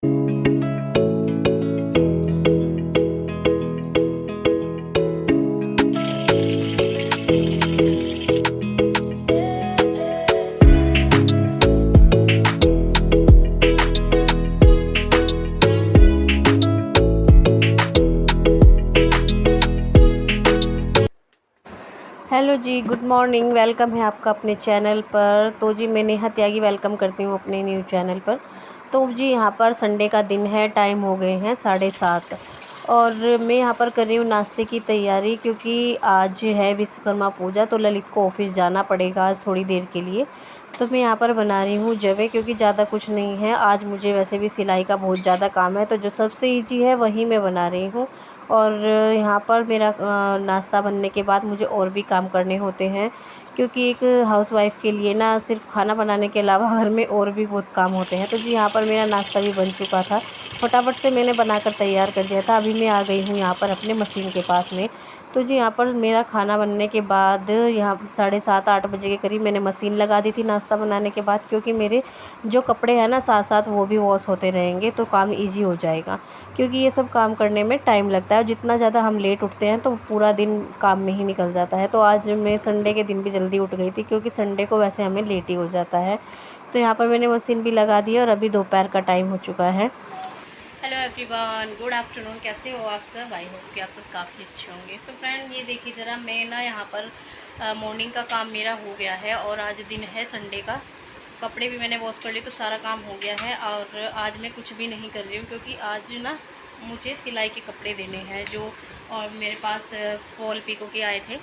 Hello जी, good morning. Welcome है आपका अपने चैनल पर। तो जी मैं नेहा त्यागी वेलकम करती हूँ अपने न्यू चैनल पर। तो जी यहाँ पर संडे का दिन है, टाइम हो गए हैं 7:30 और मैं यहाँ पर कर रही हूँ नाश्ते की तैयारी, क्योंकि आज है विश्वकर्मा पूजा। तो ललित को ऑफिस जाना पड़ेगा आज थोड़ी देर के लिए। तो मैं यहाँ पर बना रही हूँ जवे, क्योंकि ज़्यादा कुछ नहीं है आज। मुझे वैसे भी सिलाई का बहुत ज़्यादा काम है, तो जो सबसे ईजी है वही मैं बना रही हूँ। और यहाँ पर मेरा नाश्ता बनने के बाद मुझे और भी काम करने होते हैं, क्योंकि एक हाउसवाइफ़ के लिए ना सिर्फ खाना बनाने के अलावा घर में और भी बहुत काम होते हैं। तो जी यहाँ पर मेरा नाश्ता भी बन चुका था, फटाफट से मैंने बनाकर तैयार कर दिया था। अभी मैं आ गई हूँ यहाँ पर अपने मशीन के पास में। तो जी यहाँ पर मेरा खाना बनने के बाद यहाँ 7:30-8 बजे के करीब मैंने मशीन लगा दी थी नाश्ता बनाने के बाद, क्योंकि मेरे जो कपड़े हैं ना साथ साथ वो भी वॉश होते रहेंगे, तो काम ईजी हो जाएगा। क्योंकि ये सब काम करने में टाइम लगता है और जितना ज़्यादा हम लेट उठते हैं तो पूरा दिन काम में ही निकल जाता है। तो आज मैं संडे के दिन भी जल्दी उठ गई थी, क्योंकि संडे को वैसे हमें लेट ही हो जाता है। तो यहाँ पर मैंने मशीन भी लगा दी और अभी दोपहर का टाइम हो चुका है। Hello everyone, good afternoon. कैसे हो आप सब? आई होप कि आप सब काफ़ी अच्छे होंगे। सो फ्रेंड, ये देखिए ज़रा, मैं ना यहाँ पर मॉर्निंग का काम मेरा हो गया है और आज दिन है संडे का। कपड़े भी मैंने वॉश कर लिए, तो सारा काम हो गया है। और आज मैं कुछ भी नहीं कर रही हूँ, क्योंकि आज ना मुझे सिलाई के कपड़े देने हैं जो, और मेरे पास फॉल पिको के आए थे,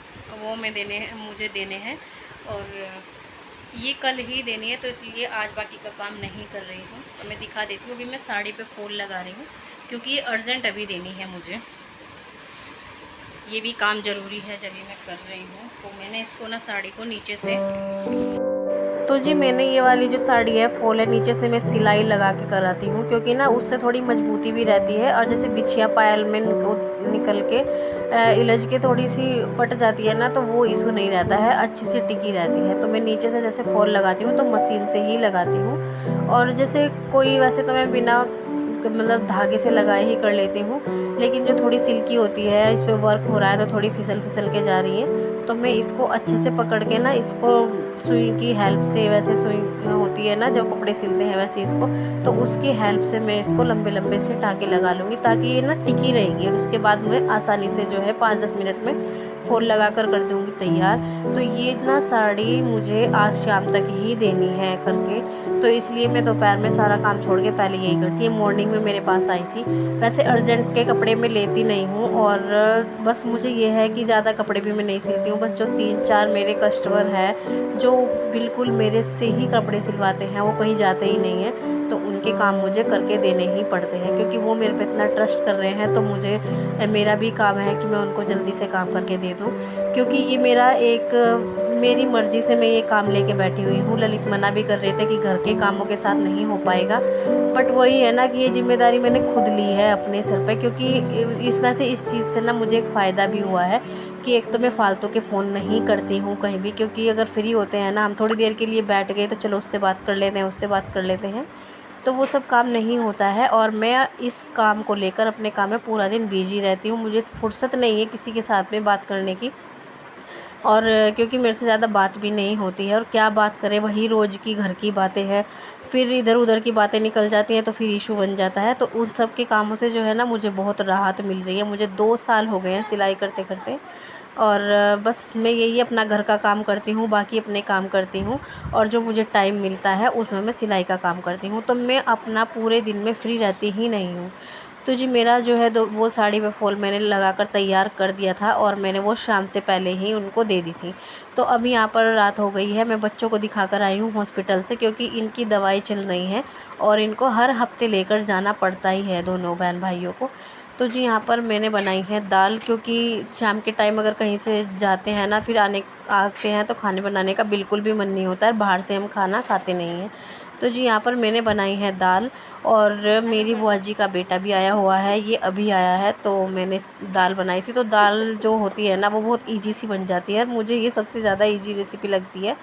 वो मुझे देने हैं। और ये कल ही देनी है, तो इसलिए आज बाकी का काम नहीं कर रही हूँ। तो मैं दिखा देती हूँ। अभी मैं साड़ी पे फूल लगा रही हूँ, क्योंकि ये अर्जेंट अभी देनी है मुझे। ये भी काम ज़रूरी है, जब मैं कर रही हूँ। तो मैंने इसको ना साड़ी को नीचे से, तो जी मैंने ये वाली जो साड़ी है फॉल है, नीचे से मैं सिलाई लगा के कराती हूँ, क्योंकि ना उससे थोड़ी मजबूती भी रहती है। और जैसे बिछिया पायल में निकल के इलझ के थोड़ी सी फट जाती है ना, तो वो इशू नहीं रहता है, अच्छी सी टिकी रहती है। तो मैं नीचे से जैसे फॉल लगाती हूँ तो मशीन से ही लगाती हूँ। और जैसे कोई, वैसे तो मैं बिना मतलब धागे से लगाए ही कर लेती हूँ, लेकिन जो थोड़ी सिल्की होती है, इस पर वर्क हो रहा है तो थोड़ी फिसल फिसल के जा रही है, तो मैं इसको अच्छे से पकड़ के ना, इसको सुई की हेल्प से, वैसे सुई होती है ना जो कपड़े सिलते हैं वैसे इसको, तो उसकी हेल्प से मैं इसको लंबे लंबे से टाँके लगा लूँगी, ताकि ये ना टिकी रहेगी। और उसके बाद मैं आसानी से जो है 5-10 मिनट में फॉल लगा कर दूँगी तैयार। तो ये ना साड़ी मुझे आज शाम तक ही देनी है करके, तो इसलिए मैं दोपहर में सारा काम छोड़ के पहले यही करती है। मॉर्निंग में मेरे पास आई थी। वैसे अर्जेंट के कपड़े मैं लेती नहीं हूँ, और बस मुझे ये है कि ज़्यादा कपड़े भी मैं नहीं सिलती हूँ। बस जो 3-4 मेरे कस्टमर हैं जो बिल्कुल मेरे से ही कपड़े सिलवाते हैं, वो कहीं जाते ही नहीं हैं, तो उनके काम मुझे करके देने ही पड़ते हैं, क्योंकि वो मेरे पे इतना ट्रस्ट कर रहे हैं। तो मुझे, मेरा भी काम है कि मैं उनको जल्दी से काम करके दे दूँ, क्योंकि ये मेरा एक, मेरी मर्ज़ी से मैं ये काम लेके बैठी हुई हूँ। ललित मना भी कर रहे थे कि घर के कामों के साथ नहीं हो पाएगा, बट वही है ना कि ये जिम्मेदारी मैंने खुद ली है अपने सर पे, क्योंकि इस चीज़ से ना मुझे एक फ़ायदा भी हुआ है कि एक तो मैं फालतू के फ़ोन नहीं करती हूँ कहीं भी, क्योंकि अगर फ्री होते हैं ना, हम थोड़ी देर के लिए बैठ गए तो चलो उससे बात कर लेते हैं, उससे बात कर लेते हैं, तो वो सब काम नहीं होता है। और मैं इस काम को लेकर, अपने काम में पूरा दिन बिजी रहती हूँ। मुझे फुर्सत नहीं है किसी के साथ में बात करने की, और क्योंकि मेरे से ज़्यादा बात भी नहीं होती है, और क्या बात करें, वही रोज़ की घर की बातें हैं, फिर इधर उधर की बातें निकल जाती हैं तो फिर इशू बन जाता है। तो उन सब के कामों से जो है ना मुझे बहुत राहत मिल रही है। मुझे 2 साल हो गए हैं सिलाई करते करते, और बस मैं यही अपना घर का काम करती हूँ, बाकी अपने काम करती हूँ, और जो मुझे टाइम मिलता है उसमें मैं सिलाई का काम करती हूँ। तो मैं अपना पूरे दिन में फ्री रहती ही नहीं हूँ। तो जी मेरा जो है वो साड़ी पे फॉल मैंने लगाकर तैयार कर दिया था, और मैंने वो शाम से पहले ही उनको दे दी थी। तो अभी यहाँ पर रात हो गई है, मैं बच्चों को दिखाकर आई हूँ हॉस्पिटल से, क्योंकि इनकी दवाई चल रही है और इनको हर हफ्ते लेकर जाना पड़ता ही है, दोनों बहन भाइयों को। तो जी यहाँ पर मैंने बनाई है दाल, क्योंकि शाम के टाइम अगर कहीं से जाते हैं ना, फिर आते हैं तो खाने बनाने का बिल्कुल भी मन नहीं होता है, बाहर से हम खाना खाते नहीं हैं। तो जी यहाँ पर मैंने बनाई है दाल, और मेरी बुआ जी का बेटा भी आया हुआ है, ये अभी आया है, तो मैंने दाल बनाई थी। तो दाल जो होती है ना वो बहुत ईजी सी बन जाती है, और मुझे ये सबसे ज़्यादा ईजी रेसिपी लगती है,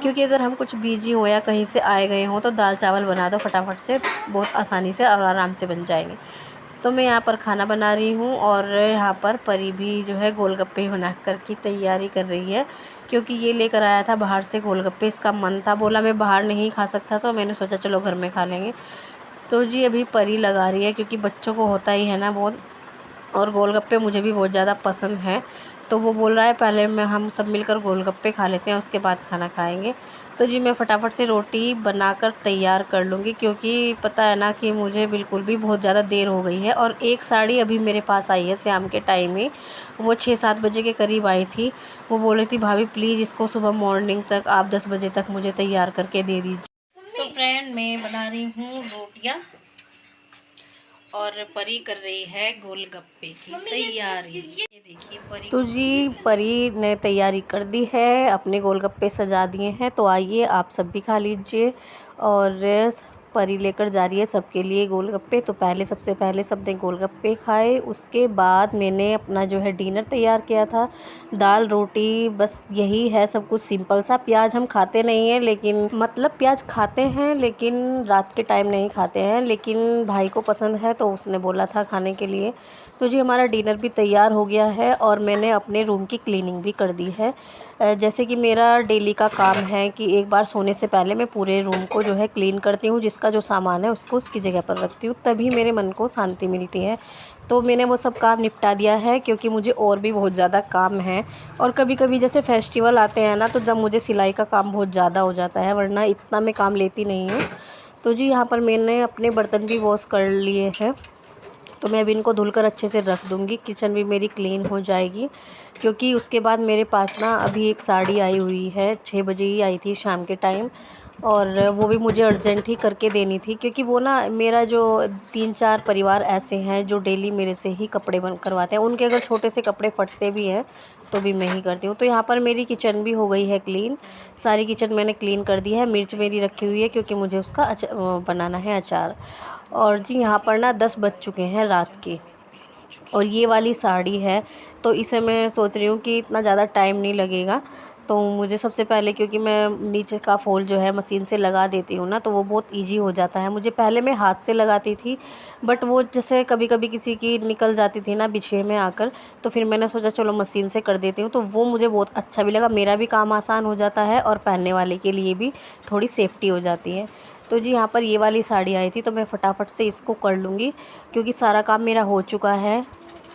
क्योंकि अगर हम कुछ बिजी हो या कहीं से आए गए हों तो दाल चावल बना दो फटाफट से, बहुत आसानी से और आराम से बन जाएंगे। तो मैं यहाँ पर खाना बना रही हूँ, और यहाँ पर परी भी जो है गोलगप्पे बना कर की तैयारी कर रही है, क्योंकि ये लेकर आया था बाहर से गोलगप्पे, इसका मन था, बोला मैं बाहर नहीं खा सकता, तो मैंने सोचा चलो घर में खा लेंगे। तो जी अभी परी लगा रही है, क्योंकि बच्चों को होता ही है ना बहुत, और गोलगप्पे मुझे भी बहुत ज़्यादा पसंद है। तो वो बोल रहा है पहले मैं हम सब मिलकर गोलगप्पे खा लेते हैं, उसके बाद खाना खाएंगे। तो जी मैं फटाफट से रोटी बनाकर तैयार कर लूँगी, क्योंकि पता है ना कि मुझे बिल्कुल भी बहुत ज़्यादा देर हो गई है। और एक साड़ी अभी मेरे पास आई है शाम के टाइम में, वो 6-7 बजे के करीब आई थी। वो बोल रही थी भाभी प्लीज़ इसको सुबह मॉर्निंग तक आप 10 बजे तक मुझे तैयार करके दे दीजिए। तो फ्रेंड मैं बना रही हूँ रोटियाँ, और परी कर रही है गोलगप्पे की तैयारी। ये देखिए परी। तो जी परी ने तैयारी कर दी है, अपने गोलगप्पे सजा दिए हैं, तो आइए आप सब भी खा लीजिए। और परी लेकर जा रही है सबके लिए गोलगप्पे। तो सबसे पहले सबने गोलगप्पे खाए, उसके बाद मैंने अपना जो है डिनर तैयार किया था, दाल रोटी, बस यही है सब कुछ सिंपल सा। प्याज हम खाते नहीं हैं, लेकिन मतलब प्याज खाते हैं लेकिन रात के टाइम नहीं खाते हैं, लेकिन भाई को पसंद है तो उसने बोला था खाने के लिए। तो जी हमारा डिनर भी तैयार हो गया है, और मैंने अपने रूम की क्लीनिंग भी कर दी है। जैसे कि मेरा डेली का काम है कि एक बार सोने से पहले मैं पूरे रूम को जो है क्लीन करती हूँ, जिसका जो सामान है उसको उसकी जगह पर रखती हूँ, तभी मेरे मन को शांति मिलती है। तो मैंने वो सब काम निपटा दिया है, क्योंकि मुझे और भी बहुत ज़्यादा काम है। और कभी कभी जैसे फेस्टिवल आते हैं ना, तो जब मुझे सिलाई का काम बहुत ज़्यादा हो जाता है, वरना इतना मैं काम लेती नहीं हूँ। तो जी यहाँ पर मैंने अपने बर्तन भी वॉश कर लिए हैं, तो मैं अभी इनको धुलकर अच्छे से रख दूँगी। किचन भी मेरी क्लीन हो जाएगी, क्योंकि उसके बाद मेरे पास ना अभी एक साड़ी आई हुई है, 6 बजे ही आई थी शाम के टाइम, और वो भी मुझे अर्जेंट ही करके देनी थी, क्योंकि वो ना मेरा जो 3-4 परिवार ऐसे हैं जो डेली मेरे से ही कपड़े बन करवाते हैं, उनके अगर छोटे से कपड़े फटते भी हैं तो भी मैं ही करती हूँ। तो यहाँ पर मेरी किचन भी हो गई है क्लीन, सारी किचन मैंने क्लीन कर दी है। मिर्च मेरी रखी हुई है, क्योंकि मुझे उसका बनाना है अचार। और जी यहाँ पर ना 10 बज चुके हैं रात के, और ये वाली साड़ी है, तो इसे मैं सोच रही हूँ कि इतना ज़्यादा टाइम नहीं लगेगा। तो मुझे सबसे पहले, क्योंकि मैं नीचे का फ़ोल्ड जो है मशीन से लगा देती हूँ ना, तो वो बहुत इजी हो जाता है मुझे। पहले मैं हाथ से लगाती थी, बट वो जैसे कभी कभी किसी की निकल जाती थी ना बिछे में आकर, तो फिर मैंने सोचा चलो मशीन से कर देती हूँ, तो वो मुझे बहुत अच्छा भी लगा। मेरा भी काम आसान हो जाता है, और पहनने वाले के लिए भी थोड़ी सेफ्टी हो जाती है। तो जी यहाँ पर ये वाली साड़ी आई थी, तो मैं फटाफट से इसको कर लूँगी, क्योंकि सारा काम मेरा हो चुका है।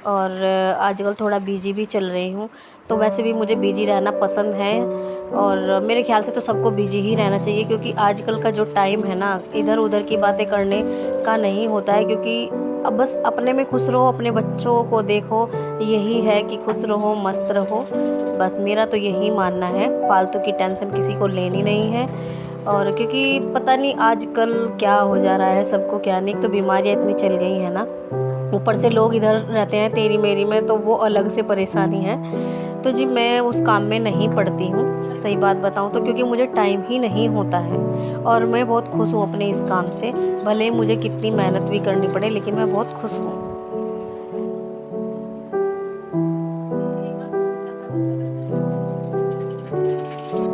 और आजकल थोड़ा बिजी भी चल रही हूँ, तो वैसे भी मुझे बिजी रहना पसंद है, और मेरे ख्याल से तो सबको बिजी ही रहना चाहिए, क्योंकि आजकल का जो टाइम है ना, इधर उधर की बातें करने का नहीं होता है, क्योंकि अब बस अपने में खुश रहो, अपने बच्चों को देखो, यही है कि खुश रहो मस्त रहो। बस मेरा तो यही मानना है, फालतू की टेंशन किसी को लेनी नहीं है। और क्योंकि पता नहीं आजकल क्या हो जा रहा है सबको, क्या नहीं, तो बीमारियाँ इतनी चल गई हैं ना, ऊपर से लोग इधर रहते हैं तेरी मेरी में, तो वो अलग से परेशानी है। तो जी मैं उस काम में नहीं पड़ती हूँ, सही बात बताऊँ तो, क्योंकि मुझे टाइम ही नहीं होता है, और मैं बहुत खुश हूँ अपने इस काम से। भले ही मुझे कितनी मेहनत भी करनी पड़े, लेकिन मैं बहुत खुश हूँ।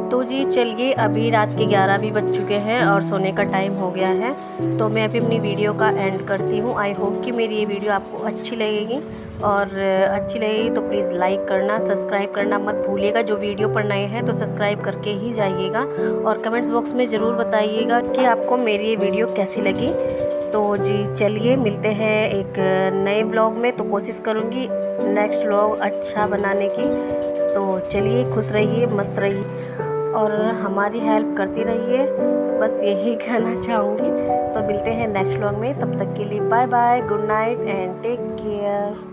तो जी चलिए, अभी रात के 11 भी बज चुके हैं, और सोने का टाइम हो गया है, तो मैं अभी अपनी वीडियो का एंड करती हूँ। आई होप कि मेरी ये वीडियो आपको अच्छी लगेगी, और अच्छी लगेगी तो प्लीज़ लाइक करना, सब्सक्राइब करना मत भूलिएगा। जो वीडियो पर नए हैं तो सब्सक्राइब करके ही जाइएगा, और कमेंट्स बॉक्स में ज़रूर बताइएगा कि आपको मेरी ये वीडियो कैसी लगी। तो जी चलिए, मिलते हैं एक नए ब्लॉग में, तो कोशिश करूँगी नेक्स्ट ब्लॉग अच्छा बनाने की। तो चलिए, खुश रहिए, मस्त रहिए, और हमारी हेल्प करती रहिए, बस यही कहना चाहूँगी। तो मिलते हैं नेक्स्ट व्लॉग में, तब तक के लिए bye bye, good night and take care.